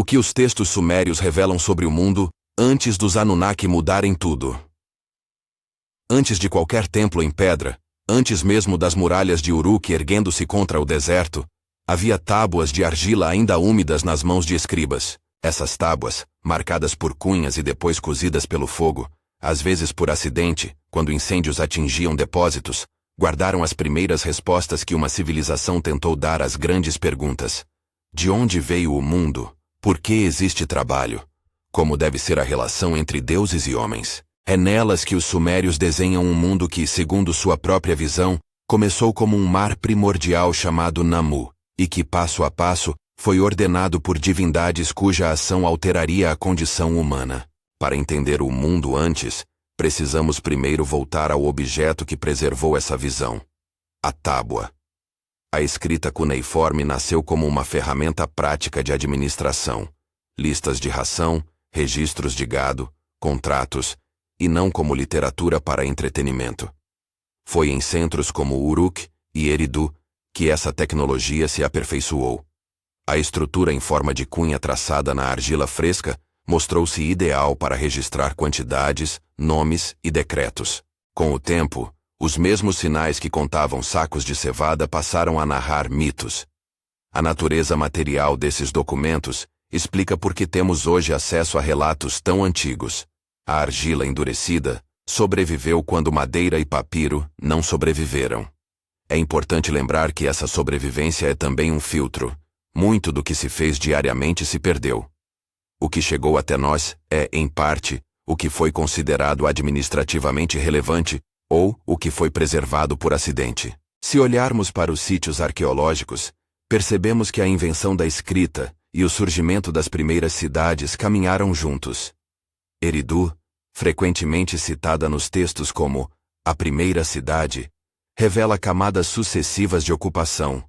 O que os textos sumérios revelam sobre o mundo antes dos Anunnaki mudarem tudo. Antes de qualquer templo em pedra, antes mesmo das muralhas de Uruk erguendo-se contra o deserto, havia tábuas de argila ainda úmidas nas mãos de escribas. Essas tábuas, marcadas por cunhas e depois cozidas pelo fogo, às vezes por acidente, quando incêndios atingiam depósitos, guardaram as primeiras respostas que uma civilização tentou dar às grandes perguntas. De onde veio o mundo? Por que existe trabalho? Como deve ser a relação entre deuses e homens? É nelas que os sumérios desenham um mundo que, segundo sua própria visão, começou como um mar primordial chamado Namu, e que, passo a passo, foi ordenado por divindades cuja ação alteraria a condição humana. Para entender o mundo antes, precisamos primeiro voltar ao objeto que preservou essa visão: a tábua. A escrita cuneiforme nasceu como uma ferramenta prática de administração, listas de ração, registros de gado, contratos, e não como literatura para entretenimento. Foi em centros como Uruk e Eridu que essa tecnologia se aperfeiçoou. A estrutura em forma de cunha traçada na argila fresca mostrou-se ideal para registrar quantidades, nomes e decretos. Com o tempo, os mesmos sinais que contavam sacos de cevada passaram a narrar mitos. A natureza material desses documentos explica por que temos hoje acesso a relatos tão antigos. A argila endurecida sobreviveu quando madeira e papiro não sobreviveram. É importante lembrar que essa sobrevivência é também um filtro. Muito do que se fez diariamente se perdeu. O que chegou até nós é, em parte, o que foi considerado administrativamente relevante ou o que foi preservado por acidente. Se olharmos para os sítios arqueológicos, percebemos que a invenção da escrita e o surgimento das primeiras cidades caminharam juntos. Eridu, frequentemente citada nos textos como a primeira cidade, revela camadas sucessivas de ocupação,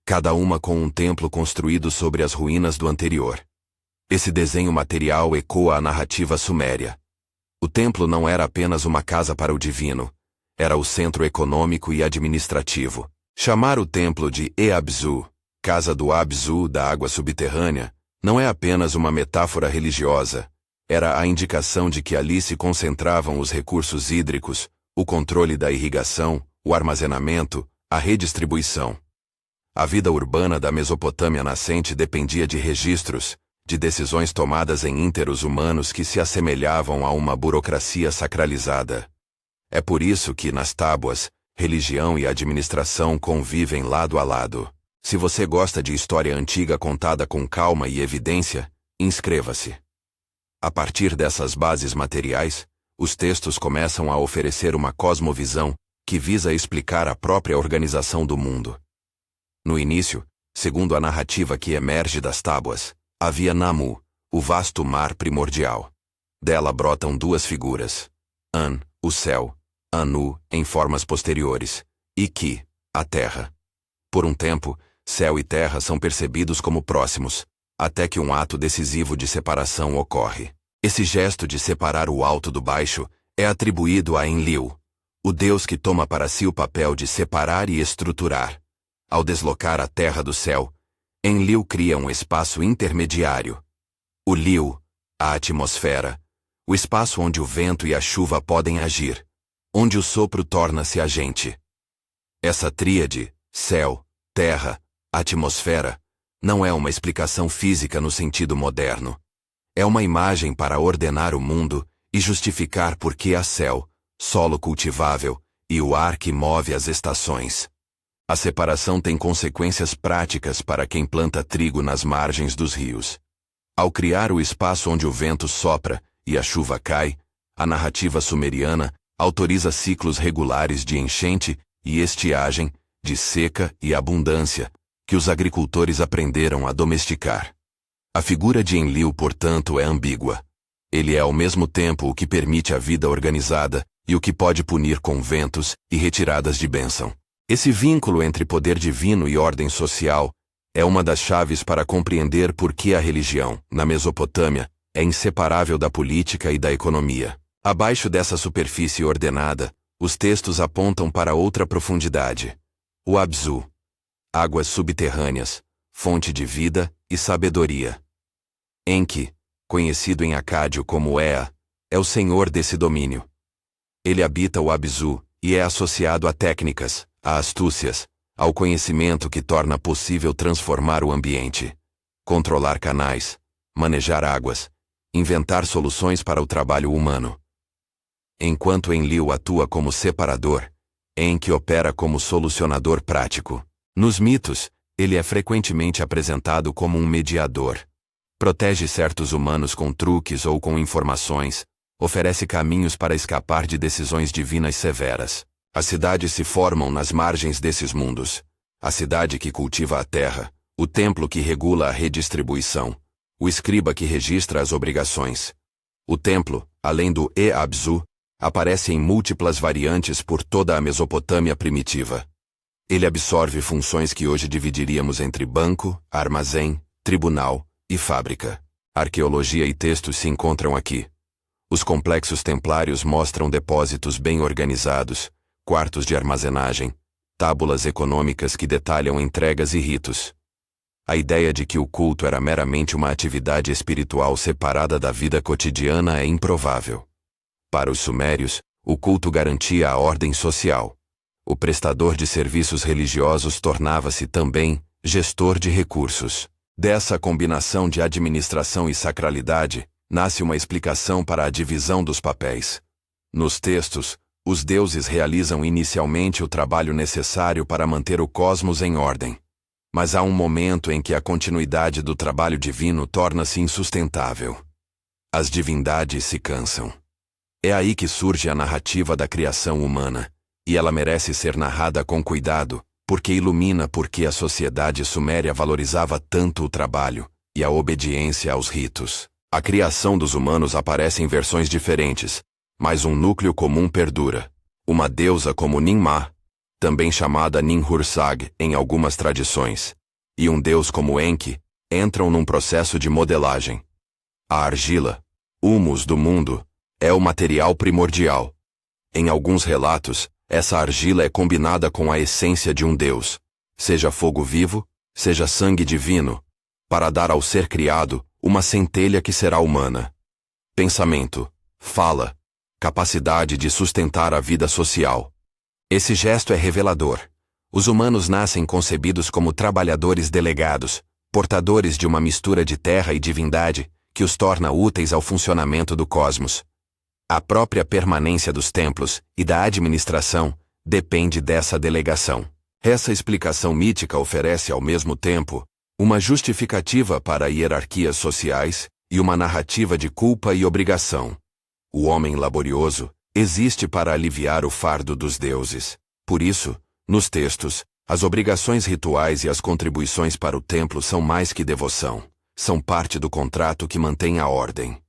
cada uma com um templo construído sobre as ruínas do anterior. Esse desenho material ecoa a narrativa suméria. O templo não era apenas uma casa para o divino, era o centro econômico e administrativo. Chamar o templo de Eabzu, casa do Abzu da água subterrânea, não é apenas uma metáfora religiosa, era a indicação de que ali se concentravam os recursos hídricos, o controle da irrigação, o armazenamento, a redistribuição. A vida urbana da Mesopotâmia nascente dependia de registros, de decisões tomadas em ínteros humanos que se assemelhavam a uma burocracia sacralizada. É por isso que, nas tábuas, religião e administração convivem lado a lado. Se você gosta de história antiga contada com calma e evidência, inscreva-se. A partir dessas bases materiais, os textos começam a oferecer uma cosmovisão que visa explicar a própria organização do mundo. No início, segundo a narrativa que emerge das tábuas, havia Namu, o vasto mar primordial. Dela brotam duas figuras: An, o céu; Anu, em formas posteriores; e Ki, a terra. Por um tempo, céu e terra são percebidos como próximos, até que um ato decisivo de separação ocorre. Esse gesto de separar o alto do baixo é atribuído a Enlil, o deus que toma para si o papel de separar e estruturar. Ao deslocar a terra do céu, Enlil cria um espaço intermediário. O Liu, a atmosfera, o espaço onde o vento e a chuva podem agir, onde o sopro torna-se agente. Essa tríade, céu, terra, atmosfera, não é uma explicação física no sentido moderno. É uma imagem para ordenar o mundo e justificar por que há céu, solo cultivável e o ar que move as estações. A separação tem consequências práticas para quem planta trigo nas margens dos rios. Ao criar o espaço onde o vento sopra e a chuva cai, a narrativa sumeriana autoriza ciclos regulares de enchente e estiagem, de seca e abundância, que os agricultores aprenderam a domesticar. A figura de Enlil, portanto, é ambígua. Ele é ao mesmo tempo o que permite a vida organizada e o que pode punir com ventos e retiradas de bênção. Esse vínculo entre poder divino e ordem social é uma das chaves para compreender por que a religião, na Mesopotâmia, é inseparável da política e da economia. Abaixo dessa superfície ordenada, os textos apontam para outra profundidade. O Abzu, águas subterrâneas, fonte de vida e sabedoria. Enki, conhecido em acádio como Ea, é o senhor desse domínio. Ele habita o Abzu e é associado a técnicas, a astúcias, ao conhecimento que torna possível transformar o ambiente, controlar canais, manejar águas, inventar soluções para o trabalho humano. Enquanto Enlil atua como separador, Enki opera como solucionador prático. Nos mitos, ele é frequentemente apresentado como um mediador. Protege certos humanos com truques ou com informações, oferece caminhos para escapar de decisões divinas severas. As cidades se formam nas margens desses mundos. A cidade que cultiva a terra, o templo que regula a redistribuição, o escriba que registra as obrigações. O templo, além do E-Abzu, aparece em múltiplas variantes por toda a Mesopotâmia primitiva. Ele absorve funções que hoje dividiríamos entre banco, armazém, tribunal e fábrica. Arqueologia e textos se encontram aqui. Os complexos templários mostram depósitos bem organizados, quartos de armazenagem, tábulas econômicas que detalham entregas e ritos. A ideia de que o culto era meramente uma atividade espiritual separada da vida cotidiana é improvável. Para os sumérios, o culto garantia a ordem social. O prestador de serviços religiosos tornava-se também gestor de recursos. Dessa combinação de administração e sacralidade, nasce uma explicação para a divisão dos papéis. Nos textos, os deuses realizam inicialmente o trabalho necessário para manter o cosmos em ordem. Mas há um momento em que a continuidade do trabalho divino torna-se insustentável. As divindades se cansam. É aí que surge a narrativa da criação humana, e ela merece ser narrada com cuidado, porque ilumina por que a sociedade suméria valorizava tanto o trabalho e a obediência aos ritos. A criação dos humanos aparece em versões diferentes, mas um núcleo comum perdura. Uma deusa como Ninmah, também chamada Ninhursag em algumas tradições, e um deus como Enki, entram num processo de modelagem. A argila, humus do mundo, é o material primordial. Em alguns relatos, essa argila é combinada com a essência de um deus, seja fogo vivo, seja sangue divino, para dar ao ser criado uma centelha que será humana. Pensamento, fala, capacidade de sustentar a vida social. Esse gesto é revelador. Os humanos nascem concebidos como trabalhadores delegados, portadores de uma mistura de terra e divindade que os torna úteis ao funcionamento do cosmos. A própria permanência dos templos e da administração depende dessa delegação. Essa explicação mítica oferece, ao mesmo tempo, uma justificativa para hierarquias sociais e uma narrativa de culpa e obrigação. O homem laborioso existe para aliviar o fardo dos deuses. Por isso, nos textos, as obrigações rituais e as contribuições para o templo são mais que devoção, são parte do contrato que mantém a ordem.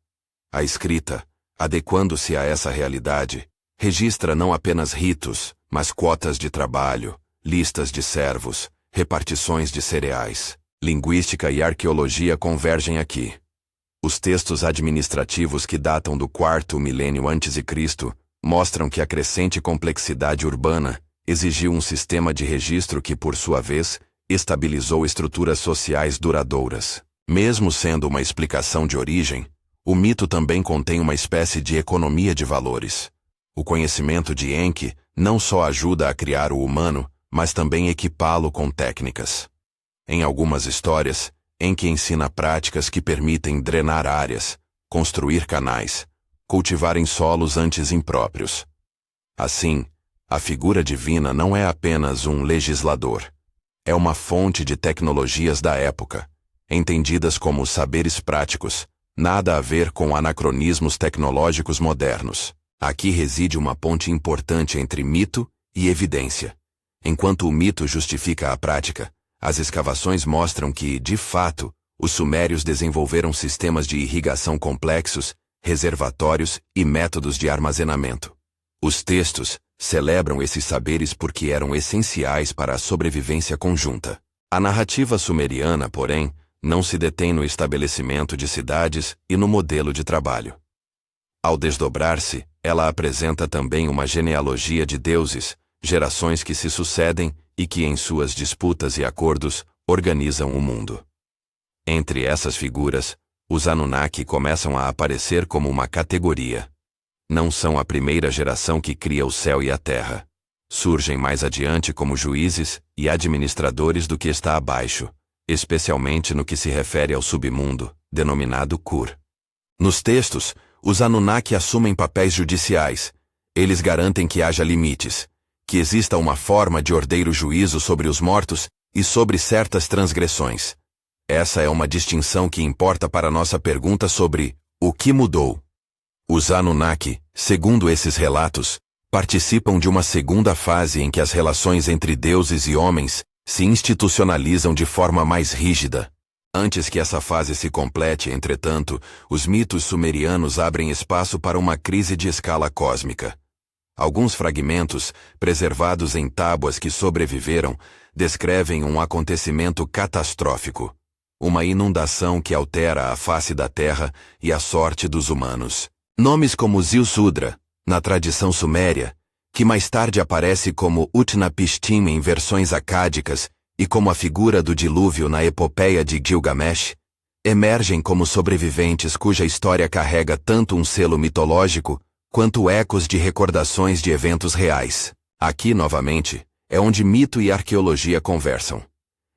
A escrita, adequando-se a essa realidade, registra não apenas ritos, mas quotas de trabalho, listas de servos, repartições de cereais. Linguística e arqueologia convergem aqui. Os textos administrativos que datam do 4º milênio a.C. mostram que a crescente complexidade urbana exigiu um sistema de registro que, por sua vez, estabilizou estruturas sociais duradouras. Mesmo sendo uma explicação de origem, o mito também contém uma espécie de economia de valores. O conhecimento de Enki não só ajuda a criar o humano, mas também equipá-lo com técnicas. Em algumas histórias, Enki ensina práticas que permitem drenar áreas, construir canais, cultivar em solos antes impróprios. Assim, a figura divina não é apenas um legislador. É uma fonte de tecnologias da época, entendidas como saberes práticos, nada a ver com anacronismos tecnológicos modernos. Aqui reside uma ponte importante entre mito e evidência. Enquanto o mito justifica a prática, as escavações mostram que, de fato, os sumérios desenvolveram sistemas de irrigação complexos, reservatórios e métodos de armazenamento. Os textos celebram esses saberes porque eram essenciais para a sobrevivência conjunta. A narrativa sumeriana, porém, não se detém no estabelecimento de cidades e no modelo de trabalho. Ao desdobrar-se, ela apresenta também uma genealogia de deuses, gerações que se sucedem e que, em suas disputas e acordos, organizam o mundo. Entre essas figuras, Os Anunnaki começam a aparecer como uma categoria. Não são a primeira geração que cria o céu e a terra. Surgem mais adiante como juízes e administradores do que está abaixo, especialmente no que se refere ao submundo, denominado Kur. Nos textos, os Anunnaki assumem papéis judiciais. Eles garantem que haja limites, que exista uma forma de ordeiro juízo sobre os mortos e sobre certas transgressões. Essa é uma distinção que importa para nossa pergunta sobre o que mudou. Os Anunnaki, segundo esses relatos, participam de uma segunda fase em que as relações entre deuses e homens se institucionalizam de forma mais rígida. Antes que essa fase se complete, entretanto, os mitos sumerianos abrem espaço para uma crise de escala cósmica. Alguns fragmentos, preservados em tábuas que sobreviveram, descrevem um acontecimento catastrófico. Uma inundação que altera a face da Terra e a sorte dos humanos. Nomes como Ziusudra, na tradição suméria, que mais tarde aparece como Utnapishtim em versões acádicas e como a figura do dilúvio na epopeia de Gilgamesh, emergem como sobreviventes cuja história carrega tanto um selo mitológico quanto ecos de recordações de eventos reais. Aqui, novamente, é onde mito e arqueologia conversam.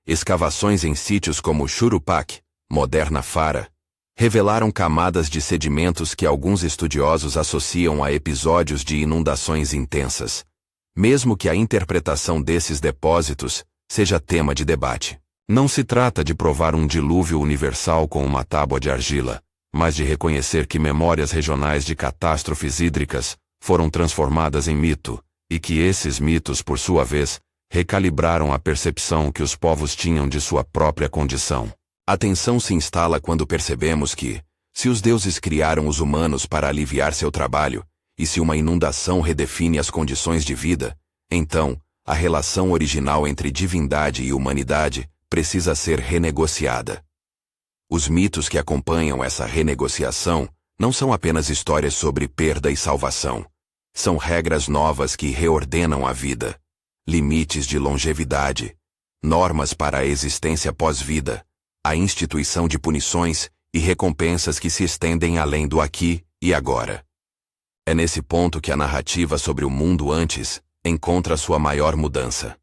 Escavações em sítios como Churupac, moderna Fara, revelaram camadas de sedimentos que alguns estudiosos associam a episódios de inundações intensas, mesmo que a interpretação desses depósitos seja tema de debate. Não se trata de provar um dilúvio universal com uma tábua de argila, mas de reconhecer que memórias regionais de catástrofes hídricas foram transformadas em mito, e que esses mitos, por sua vez, recalibraram a percepção que os povos tinham de sua própria condição. A tensão se instala quando percebemos que, se os deuses criaram os humanos para aliviar seu trabalho, e se uma inundação redefine as condições de vida, então, a relação original entre divindade e humanidade precisa ser renegociada. Os mitos que acompanham essa renegociação não são apenas histórias sobre perda e salvação. São regras novas que reordenam a vida. Limites de longevidade, normas para a existência pós-vida, a instituição de punições e recompensas que se estendem além do aqui e agora. É nesse ponto que a narrativa sobre o mundo antes encontra sua maior mudança.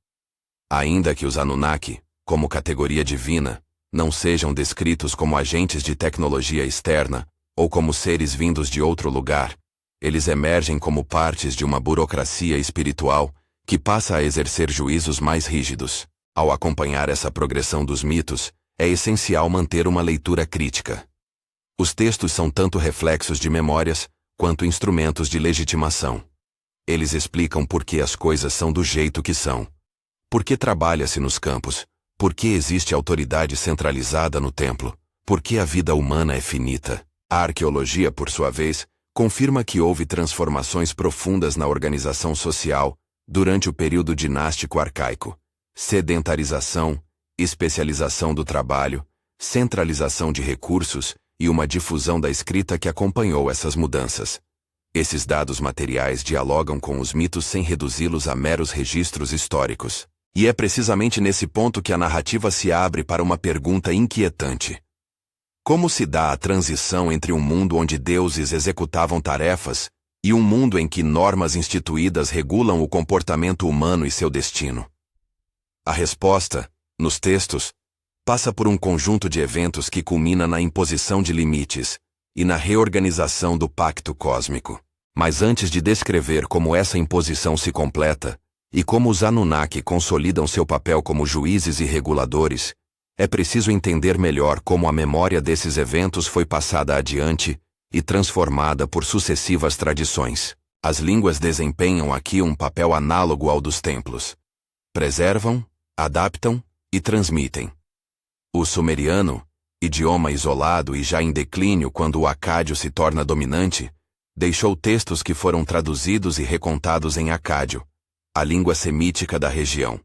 Ainda que os Anunnaki, como categoria divina, não sejam descritos como agentes de tecnologia externa ou como seres vindos de outro lugar, eles emergem como partes de uma burocracia espiritual que passa a exercer juízos mais rígidos. Ao acompanhar essa progressão dos mitos, é essencial manter uma leitura crítica. Os textos são tanto reflexos de memórias, quanto instrumentos de legitimação. Eles explicam por que as coisas são do jeito que são. Por que trabalha-se nos campos? Por que existe autoridade centralizada no templo? Por que a vida humana é finita? A arqueologia, por sua vez, confirma que houve transformações profundas na organização social durante o período dinástico arcaico. Sedentarização, especialização do trabalho, centralização de recursos e uma difusão da escrita que acompanhou essas mudanças. Esses dados materiais dialogam com os mitos sem reduzi-los a meros registros históricos. E é precisamente nesse ponto que a narrativa se abre para uma pergunta inquietante. Como se dá a transição entre um mundo onde deuses executavam tarefas e um mundo em que normas instituídas regulam o comportamento humano e seu destino? A resposta, nos textos, passa por um conjunto de eventos que culmina na imposição de limites e na reorganização do pacto cósmico. Mas antes de descrever como essa imposição se completa, e como os Anunnaki consolidam seu papel como juízes e reguladores, é preciso entender melhor como a memória desses eventos foi passada adiante e transformada por sucessivas tradições. As línguas desempenham aqui um papel análogo ao dos templos. Preservam, adaptam e transmitem. O sumeriano, idioma isolado e já em declínio quando o acádio se torna dominante, deixou textos que foram traduzidos e recontados em acádio, a língua semítica da região.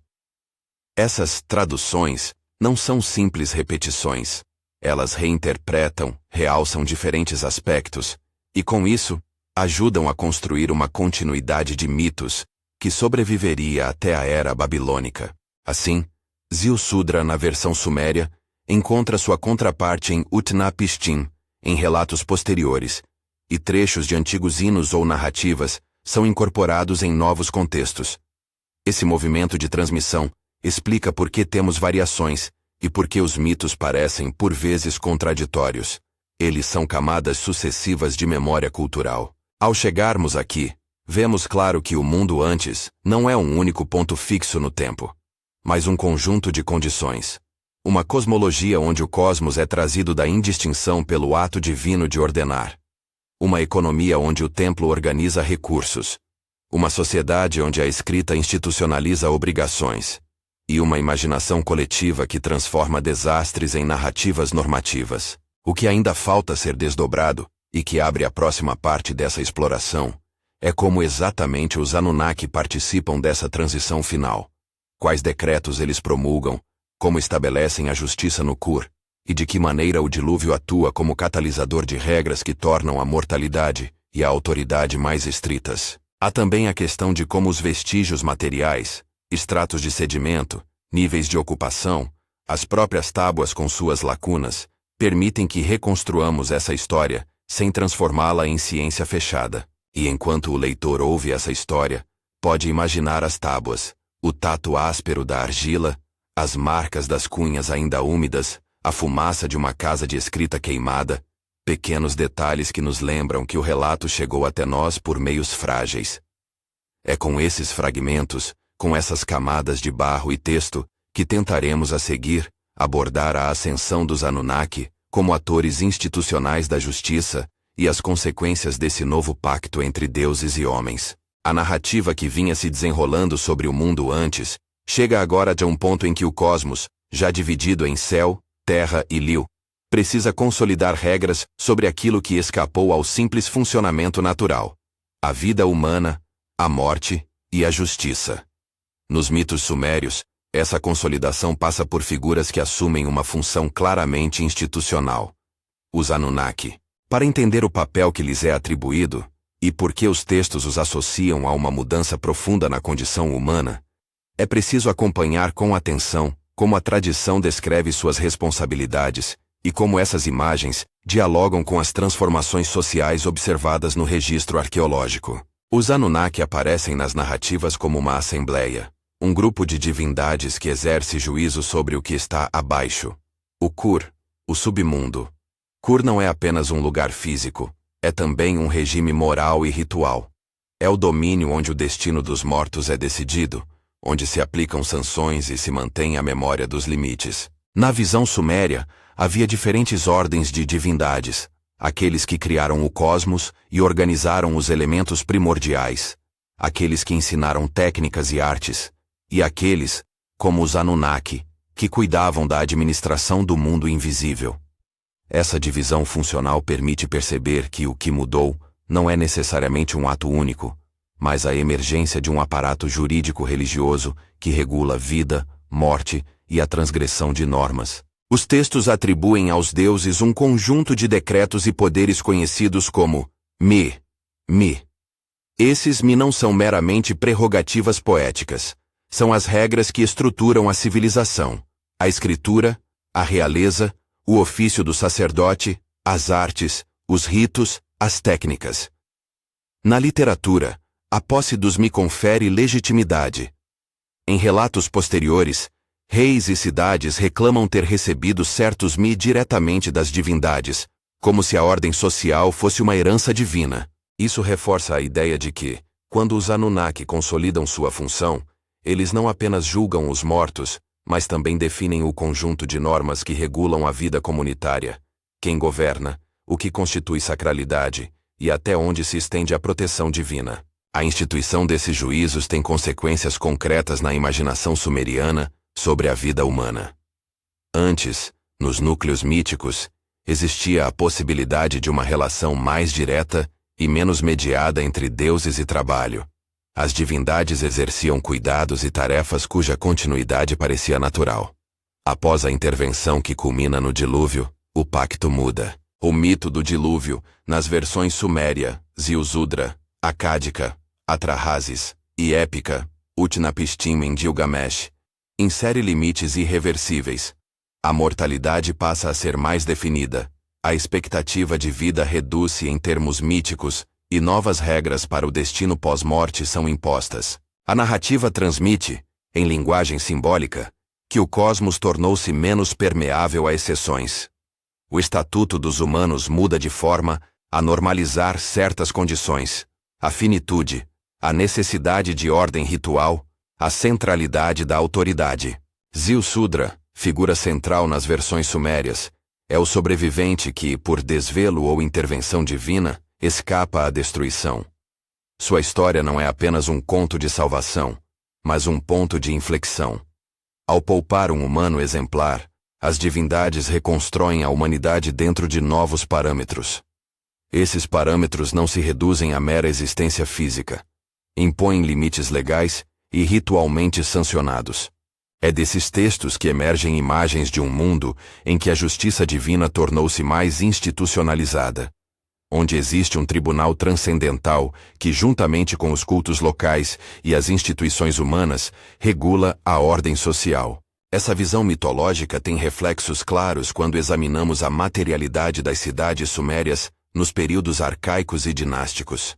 Essas traduções não são simples repetições. Elas reinterpretam, realçam diferentes aspectos, e com isso, ajudam a construir uma continuidade de mitos que sobreviveria até a era babilônica. Assim, Ziusudra na versão suméria encontra sua contraparte em Utnapishtim, em relatos posteriores, e trechos de antigos hinos ou narrativas são incorporados em novos contextos. Esse movimento de transmissão explica por que temos variações e por que os mitos parecem, por vezes, contraditórios. Eles são camadas sucessivas de memória cultural. Ao chegarmos aqui, vemos claro que o mundo antes não é um único ponto fixo no tempo, mas um conjunto de condições. Uma cosmologia onde o cosmos é trazido da indistinção pelo ato divino de ordenar. Uma economia onde o templo organiza recursos. Uma sociedade onde a escrita institucionaliza obrigações. E uma imaginação coletiva que transforma desastres em narrativas normativas. O que ainda falta ser desdobrado, e que abre a próxima parte dessa exploração, é como exatamente os Anunnaki participam dessa transição final. Quais decretos eles promulgam, como estabelecem a justiça no Kur, e de que maneira o dilúvio atua como catalisador de regras que tornam a mortalidade e a autoridade mais estritas. Há também a questão de como os vestígios materiais, estratos de sedimento, níveis de ocupação, as próprias tábuas com suas lacunas, permitem que reconstruamos essa história sem transformá-la em ciência fechada. E enquanto o leitor ouve essa história, pode imaginar as tábuas, o tato áspero da argila, as marcas das cunhas ainda úmidas, a fumaça de uma casa de escrita queimada, pequenos detalhes que nos lembram que o relato chegou até nós por meios frágeis. É com esses fragmentos, com essas camadas de barro e texto, que tentaremos a seguir abordar a ascensão dos Anunnaki como atores institucionais da justiça e as consequências desse novo pacto entre deuses e homens. A narrativa que vinha se desenrolando sobre o mundo antes, chega agora a um ponto em que o cosmos, já dividido em céu, terra e liu, precisa consolidar regras sobre aquilo que escapou ao simples funcionamento natural: a vida humana, a morte e a justiça. Nos mitos sumérios, essa consolidação passa por figuras que assumem uma função claramente institucional: os Anunnaki. Para entender o papel que lhes é atribuído, e por que os textos os associam a uma mudança profunda na condição humana, é preciso acompanhar com atenção como a tradição descreve suas responsabilidades e como essas imagens dialogam com as transformações sociais observadas no registro arqueológico. Os Anunnaki aparecem nas narrativas como uma assembleia, um grupo de divindades que exerce juízo sobre o que está abaixo. O Kur, o submundo. Kur não é apenas um lugar físico, é também um regime moral e ritual. É o domínio onde o destino dos mortos é decidido, onde se aplicam sanções e se mantém a memória dos limites. Na visão suméria, havia diferentes ordens de divindades, aqueles que criaram o cosmos e organizaram os elementos primordiais, aqueles que ensinaram técnicas e artes, e aqueles, como os Anunnaki, que cuidavam da administração do mundo invisível. Essa divisão funcional permite perceber que o que mudou não é necessariamente um ato único, mas a emergência de um aparato jurídico-religioso que regula vida, morte e a transgressão de normas. Os textos atribuem aos deuses um conjunto de decretos e poderes conhecidos como Mi. Esses Mi não são meramente prerrogativas poéticas. São as regras que estruturam a civilização, a escritura, a realeza, o ofício do sacerdote, as artes, os ritos, as técnicas. Na literatura, a posse dos Mi confere legitimidade. Em relatos posteriores, reis e cidades reclamam ter recebido certos Mi diretamente das divindades, como se a ordem social fosse uma herança divina. Isso reforça a ideia de que, quando os Anunnaki consolidam sua função, eles não apenas julgam os mortos, mas também definem o conjunto de normas que regulam a vida comunitária, quem governa, o que constitui sacralidade, e até onde se estende a proteção divina. A instituição desses juízos tem consequências concretas na imaginação sumeriana sobre a vida humana. Antes, nos núcleos míticos, existia a possibilidade de uma relação mais direta e menos mediada entre deuses e trabalho. As divindades exerciam cuidados e tarefas cuja continuidade parecia natural. Após a intervenção que culmina no dilúvio, o pacto muda. O mito do dilúvio, nas versões suméria, Ziusudra, acádica, Atrahasis, e épica, Utnapishtim em Gilgamesh, insere limites irreversíveis. A mortalidade passa a ser mais definida, A expectativa de vida reduz-se em termos míticos, e novas regras para o destino pós-morte são impostas. A narrativa transmite, em linguagem simbólica, que o cosmos tornou-se menos permeável a exceções. O estatuto dos humanos muda de forma a normalizar certas condições: a finitude, a necessidade de ordem ritual, a centralidade da autoridade. Ziusudra, figura central nas versões sumérias, é o sobrevivente que, por desvelo ou intervenção divina, escapa à destruição. Sua história não é apenas um conto de salvação, mas um ponto de inflexão. Ao poupar um humano exemplar, as divindades reconstroem a humanidade dentro de novos parâmetros. Esses parâmetros não se reduzem à mera existência física. Impõem limites legais e ritualmente sancionados. É desses textos que emergem imagens de um mundo em que a justiça divina tornou-se mais institucionalizada, onde existe um tribunal transcendental que, juntamente com os cultos locais e as instituições humanas, regula a ordem social. Essa visão mitológica tem reflexos claros quando examinamos a materialidade das cidades sumérias nos períodos arcaicos e dinásticos.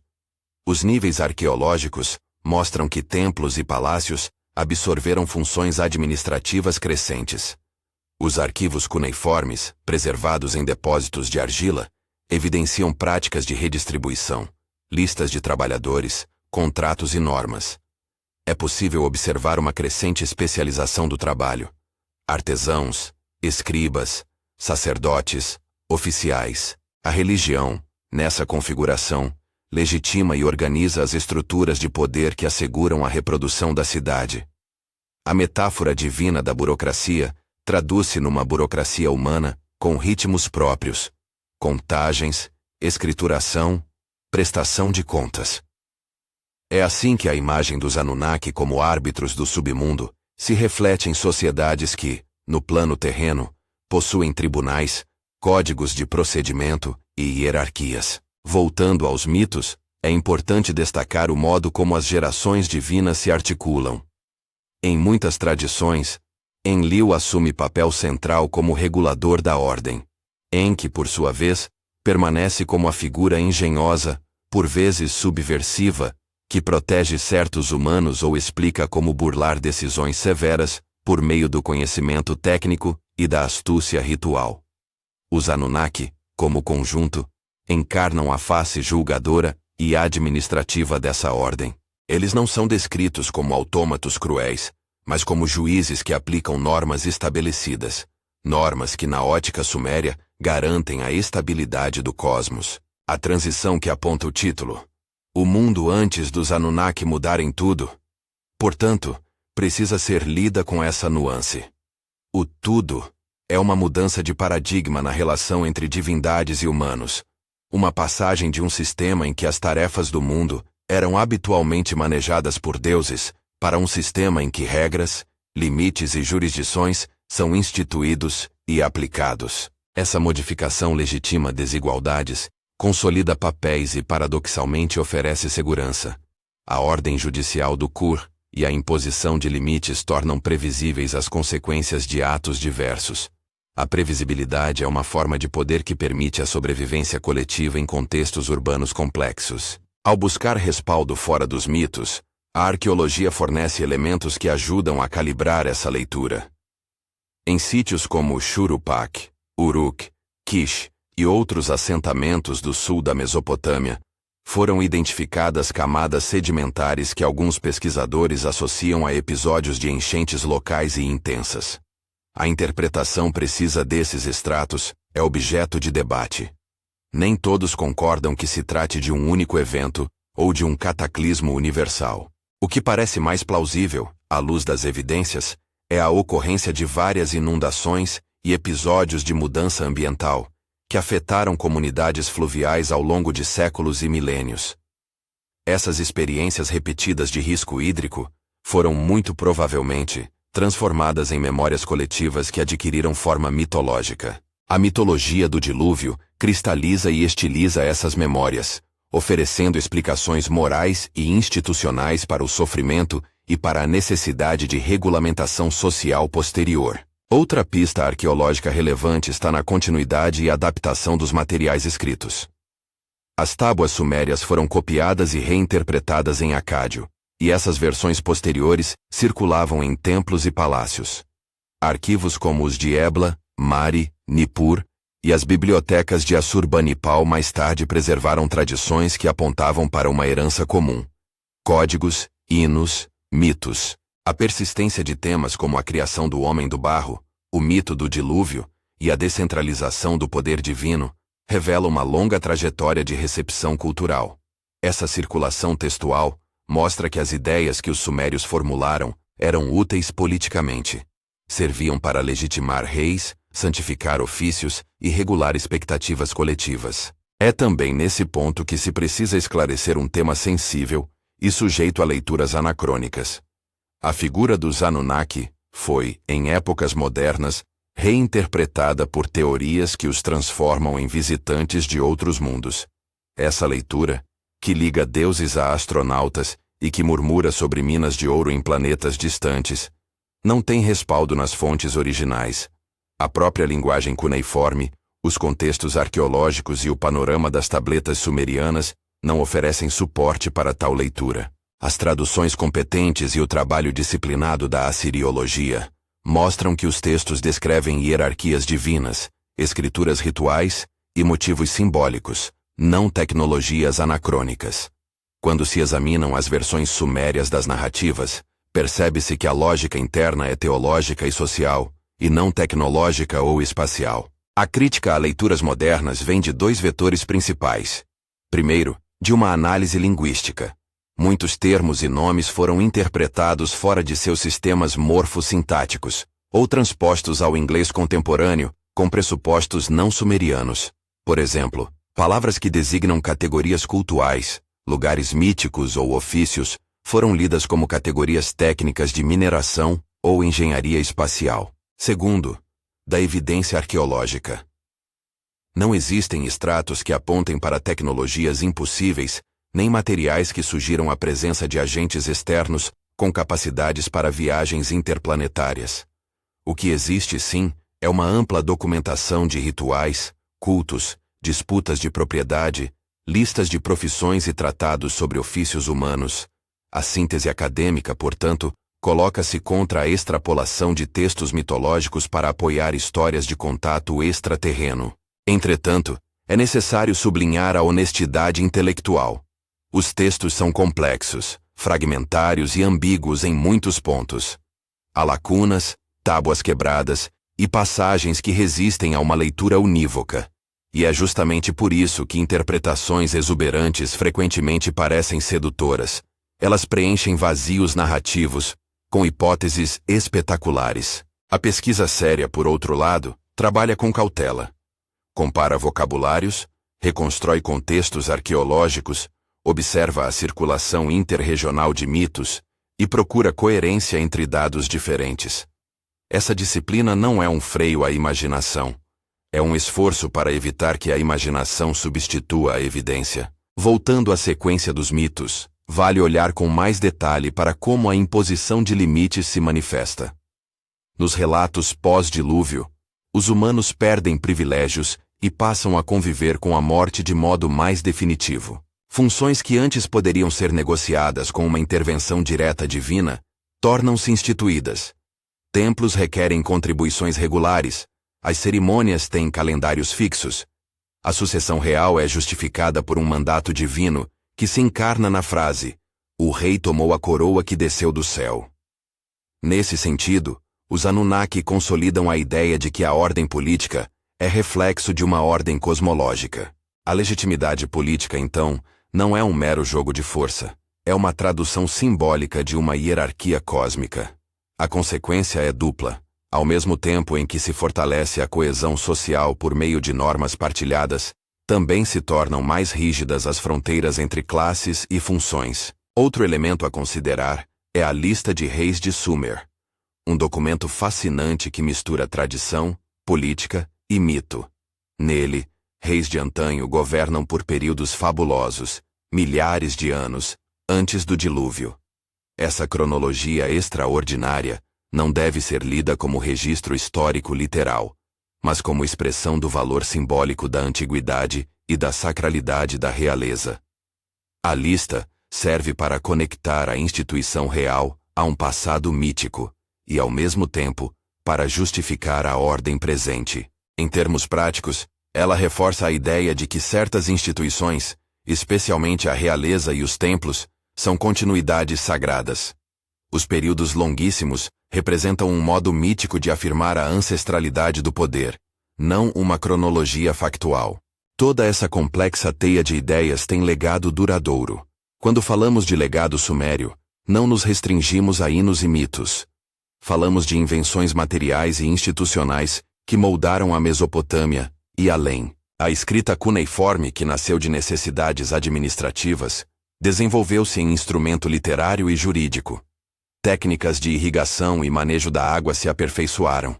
Os níveis arqueológicos mostram que templos e palácios absorveram funções administrativas crescentes. Os arquivos cuneiformes, preservados em depósitos de argila, evidenciam práticas de redistribuição, listas de trabalhadores, contratos e normas. É possível observar uma crescente especialização do trabalho. Artesãos, escribas, sacerdotes, oficiais. A religião, nessa configuração, legitima e organiza as estruturas de poder que asseguram a reprodução da cidade. A metáfora divina da burocracia traduz-se numa burocracia humana com ritmos próprios: contagens, escrituração, prestação de contas. É assim que a imagem dos Anunnaki como árbitros do submundo se reflete em sociedades que, no plano terreno, possuem tribunais, códigos de procedimento e hierarquias. Voltando aos mitos, é importante destacar o modo como as gerações divinas se articulam. Em muitas tradições, Enlil assume papel central como regulador da ordem. Enki, por sua vez, permanece como a figura engenhosa, por vezes subversiva, que protege certos humanos ou explica como burlar decisões severas, por meio do conhecimento técnico e da astúcia ritual. Os Anunnaki, como conjunto, encarnam a face julgadora e administrativa dessa ordem. Eles não são descritos como autômatos cruéis, mas como juízes que aplicam normas estabelecidas, normas que na ótica suméria garantem a estabilidade do cosmos. A transição que aponta o título, o mundo antes dos Anunnaki mudarem tudo, portanto, precisa ser lida com essa nuance. O tudo é uma mudança de paradigma na relação entre divindades e humanos, uma passagem de um sistema em que as tarefas do mundo eram habitualmente manejadas por deuses para um sistema em que regras, limites e jurisdições são instituídos e aplicados. Essa modificação legitima desigualdades, consolida papéis e paradoxalmente oferece segurança. A ordem judicial do Kur e a imposição de limites tornam previsíveis as consequências de atos diversos. A previsibilidade é uma forma de poder que permite a sobrevivência coletiva em contextos urbanos complexos. Ao buscar respaldo fora dos mitos, a arqueologia fornece elementos que ajudam a calibrar essa leitura. Em sítios como Shuruppak, Uruk, Kish e outros assentamentos do sul da Mesopotâmia, foram identificadas camadas sedimentares que alguns pesquisadores associam a episódios de enchentes locais e intensas. A interpretação precisa desses estratos é objeto de debate. Nem todos concordam que se trate de um único evento ou de um cataclismo universal. O que parece mais plausível, à luz das evidências, é a ocorrência de várias inundações e episódios de mudança ambiental, que afetaram comunidades fluviais ao longo de séculos e milênios. Essas experiências repetidas de risco hídrico foram muito provavelmente transformadas em memórias coletivas que adquiriram forma mitológica. A mitologia do dilúvio cristaliza e estiliza essas memórias, oferecendo explicações morais e institucionais para o sofrimento e para a necessidade de regulamentação social posterior. Outra pista arqueológica relevante está na continuidade e adaptação dos materiais escritos. As tábuas sumérias foram copiadas e reinterpretadas em acádio, e essas versões posteriores circulavam em templos e palácios. Arquivos como os de Ebla, Mari, Nippur e as bibliotecas de Assurbanipal mais tarde preservaram tradições que apontavam para uma herança comum. Códigos, hinos, mitos. A persistência de temas como a criação do homem do barro, o mito do dilúvio e a descentralização do poder divino revela uma longa trajetória de recepção cultural. Essa circulação textual mostra que as ideias que os sumérios formularam eram úteis politicamente. Serviam para legitimar reis, santificar ofícios e regular expectativas coletivas. É também nesse ponto que se precisa esclarecer um tema sensível e sujeito a leituras anacrônicas. A figura dos Anunnaki foi, em épocas modernas, reinterpretada por teorias que os transformam em visitantes de outros mundos. Essa leitura, que liga deuses a astronautas e que murmura sobre minas de ouro em planetas distantes, não tem respaldo nas fontes originais. A própria linguagem cuneiforme, os contextos arqueológicos e o panorama das tabletas sumerianas não oferecem suporte para tal leitura. As traduções competentes e o trabalho disciplinado da assiriologia mostram que os textos descrevem hierarquias divinas, escrituras rituais e motivos simbólicos, não tecnologias anacrônicas. Quando se examinam as versões sumérias das narrativas, percebe-se que a lógica interna é teológica e social, e não tecnológica ou espacial. A crítica a leituras modernas vem de dois vetores principais. Primeiro, de uma análise linguística. Muitos termos e nomes foram interpretados fora de seus sistemas morfossintáticos, ou transpostos ao inglês contemporâneo, com pressupostos não sumerianos. Por exemplo, palavras que designam categorias cultuais, lugares míticos ou ofícios, foram lidas como categorias técnicas de mineração ou engenharia espacial. Segundo, da evidência arqueológica. Não existem estratos que apontem para tecnologias impossíveis, nem materiais que sugiram a presença de agentes externos com capacidades para viagens interplanetárias. O que existe, sim, é uma ampla documentação de rituais, cultos, disputas de propriedade, listas de profissões e tratados sobre ofícios humanos. A síntese acadêmica, portanto, coloca-se contra a extrapolação de textos mitológicos para apoiar histórias de contato extraterreno. Entretanto, é necessário sublinhar a honestidade intelectual. Os textos são complexos, fragmentários e ambíguos em muitos pontos. Há lacunas, tábuas quebradas e passagens que resistem a uma leitura unívoca. E é justamente por isso que interpretações exuberantes frequentemente parecem sedutoras. Elas preenchem vazios narrativos, com hipóteses espetaculares. A pesquisa séria, por outro lado, trabalha com cautela. Compara vocabulários, reconstrói contextos arqueológicos, observa a circulação interregional de mitos e procura coerência entre dados diferentes. Essa disciplina não é um freio à imaginação. É um esforço para evitar que a imaginação substitua a evidência. Voltando à sequência dos mitos, vale olhar com mais detalhe para como a imposição de limites se manifesta. Nos relatos pós-dilúvio, os humanos perdem privilégios e passam a conviver com a morte de modo mais definitivo. Funções que antes poderiam ser negociadas com uma intervenção direta divina, tornam-se instituídas. Templos requerem contribuições regulares, as cerimônias têm calendários fixos. A sucessão real é justificada por um mandato divino que se encarna na frase: "O rei tomou a coroa que desceu do céu". Nesse sentido, os Anunnaki consolidam a ideia de que a ordem política é reflexo de uma ordem cosmológica. A legitimidade política, então, não é um mero jogo de força. É uma tradução simbólica de uma hierarquia cósmica. A consequência é dupla. Ao mesmo tempo em que se fortalece a coesão social por meio de normas partilhadas, também se tornam mais rígidas as fronteiras entre classes e funções. Outro elemento a considerar é a Lista de Reis de Sumer. Um documento fascinante que mistura tradição, política e mito. Nele, reis de antanho governam por períodos fabulosos, milhares de anos, antes do dilúvio. Essa cronologia extraordinária não deve ser lida como registro histórico literal, mas como expressão do valor simbólico da antiguidade e da sacralidade da realeza. A lista serve para conectar a instituição real a um passado mítico e, ao mesmo tempo, para justificar a ordem presente. Em termos práticos, ela reforça a ideia de que certas instituições, especialmente a realeza e os templos, são continuidades sagradas. Os períodos longuíssimos representam um modo mítico de afirmar a ancestralidade do poder, não uma cronologia factual. Toda essa complexa teia de ideias tem legado duradouro. Quando falamos de legado sumério, não nos restringimos a hinos e mitos. Falamos de invenções materiais e institucionais que moldaram a Mesopotâmia e além. A escrita cuneiforme, que nasceu de necessidades administrativas, desenvolveu-se em instrumento literário e jurídico. Técnicas de irrigação e manejo da água se aperfeiçoaram.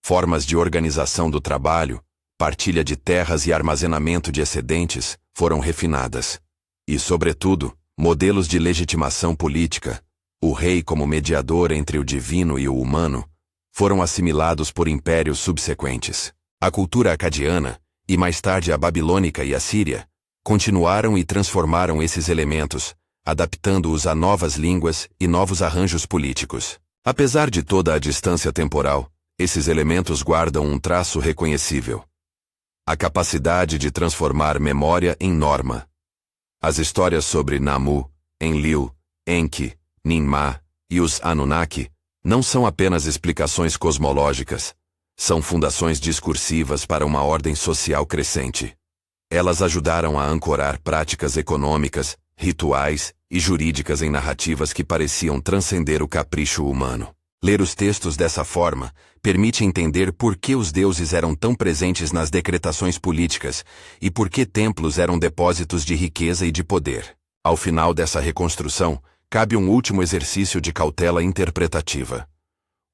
Formas de organização do trabalho, partilha de terras e armazenamento de excedentes foram refinadas. E, sobretudo, modelos de legitimação política, o rei como mediador entre o divino e o humano, foram assimilados por impérios subsequentes. A cultura acadiana, e mais tarde a babilônica e a síria, continuaram e transformaram esses elementos, adaptando-os a novas línguas e novos arranjos políticos. Apesar de toda a distância temporal, esses elementos guardam um traço reconhecível: a capacidade de transformar memória em norma. As histórias sobre Namu, Enlil, Enki, Ninmah e os Anunnaki não são apenas explicações cosmológicas, são fundações discursivas para uma ordem social crescente. Elas ajudaram a ancorar práticas econômicas, rituais e jurídicas em narrativas que pareciam transcender o capricho humano. Ler os textos dessa forma permite entender por que os deuses eram tão presentes nas decretações políticas e por que templos eram depósitos de riqueza e de poder. Ao final dessa reconstrução, cabe um último exercício de cautela interpretativa.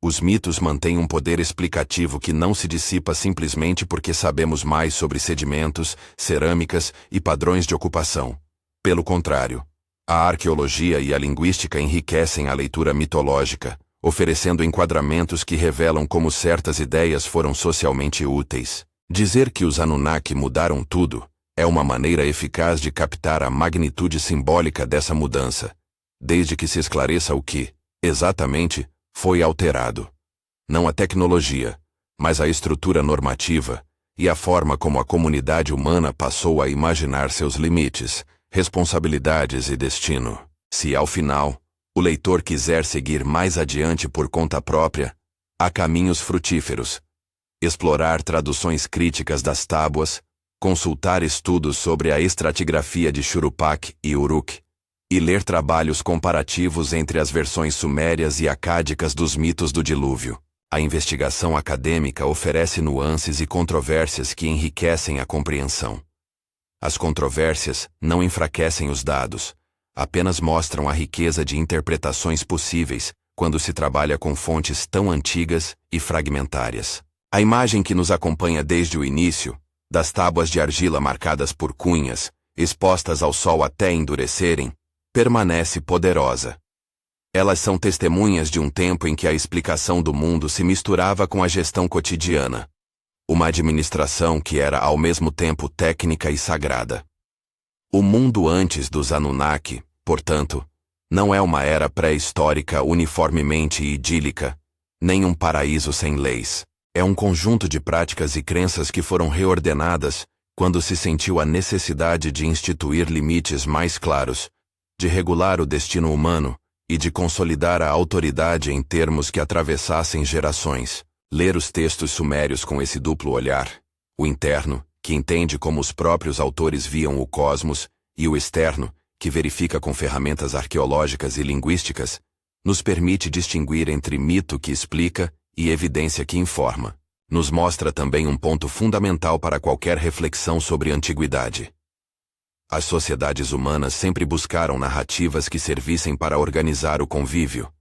Os mitos mantêm um poder explicativo que não se dissipa simplesmente porque sabemos mais sobre sedimentos, cerâmicas e padrões de ocupação. Pelo contrário, a arqueologia e a linguística enriquecem a leitura mitológica, oferecendo enquadramentos que revelam como certas ideias foram socialmente úteis. Dizer que os Anunnaki mudaram tudo é uma maneira eficaz de captar a magnitude simbólica dessa mudança, desde que se esclareça o que, exatamente, foi alterado. Não a tecnologia, mas a estrutura normativa e a forma como a comunidade humana passou a imaginar seus limites, responsabilidades e destino. Se, ao final, o leitor quiser seguir mais adiante por conta própria, há caminhos frutíferos. Explorar traduções críticas das tábuas, consultar estudos sobre a estratigrafia de Churupak e Uruk, e ler trabalhos comparativos entre as versões sumérias e acádicas dos mitos do dilúvio. A investigação acadêmica oferece nuances e controvérsias que enriquecem a compreensão. As controvérsias não enfraquecem os dados, apenas mostram a riqueza de interpretações possíveis quando se trabalha com fontes tão antigas e fragmentárias. A imagem que nos acompanha desde o início, das tábuas de argila marcadas por cunhas, expostas ao sol até endurecerem, permanece poderosa. Elas são testemunhas de um tempo em que a explicação do mundo se misturava com a gestão cotidiana. Uma administração que era ao mesmo tempo técnica e sagrada. O mundo antes dos Anunnaki, portanto, não é uma era pré-histórica uniformemente idílica, nem um paraíso sem leis. É um conjunto de práticas e crenças que foram reordenadas quando se sentiu a necessidade de instituir limites mais claros, de regular o destino humano e de consolidar a autoridade em termos que atravessassem gerações. Ler os textos sumérios com esse duplo olhar, o interno, que entende como os próprios autores viam o cosmos, e o externo, que verifica com ferramentas arqueológicas e linguísticas, nos permite distinguir entre mito que explica e evidência que informa. Nos mostra também um ponto fundamental para qualquer reflexão sobre antiguidade. As sociedades humanas sempre buscaram narrativas que servissem para organizar o convívio,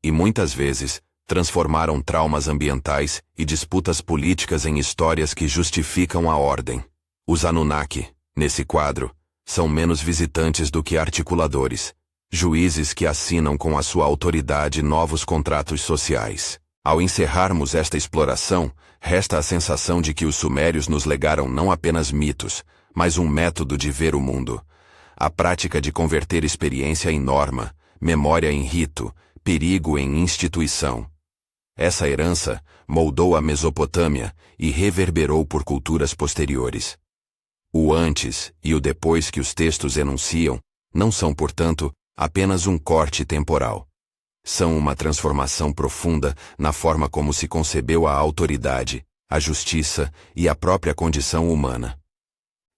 e muitas vezes transformaram traumas ambientais e disputas políticas em histórias que justificam a ordem. Os Anunnaki, nesse quadro, são menos visitantes do que articuladores, juízes que assinam com a sua autoridade novos contratos sociais. Ao encerrarmos esta exploração, resta a sensação de que os sumérios nos legaram não apenas mitos, mas um método de ver o mundo. A prática de converter experiência em norma, memória em rito, perigo em instituição. Essa herança moldou a Mesopotâmia e reverberou por culturas posteriores. O antes e o depois que os textos enunciam não são, portanto, apenas um corte temporal. São uma transformação profunda na forma como se concebeu a autoridade, a justiça e a própria condição humana.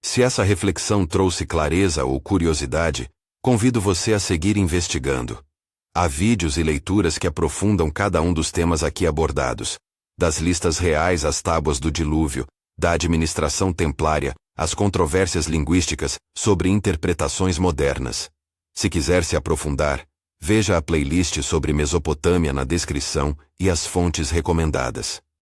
Se essa reflexão trouxe clareza ou curiosidade, convido você a seguir investigando. Há vídeos e leituras que aprofundam cada um dos temas aqui abordados, das listas reais às tábuas do dilúvio, da administração templária às controvérsias linguísticas sobre interpretações modernas. Se quiser se aprofundar, veja a playlist sobre Mesopotâmia na descrição e as fontes recomendadas.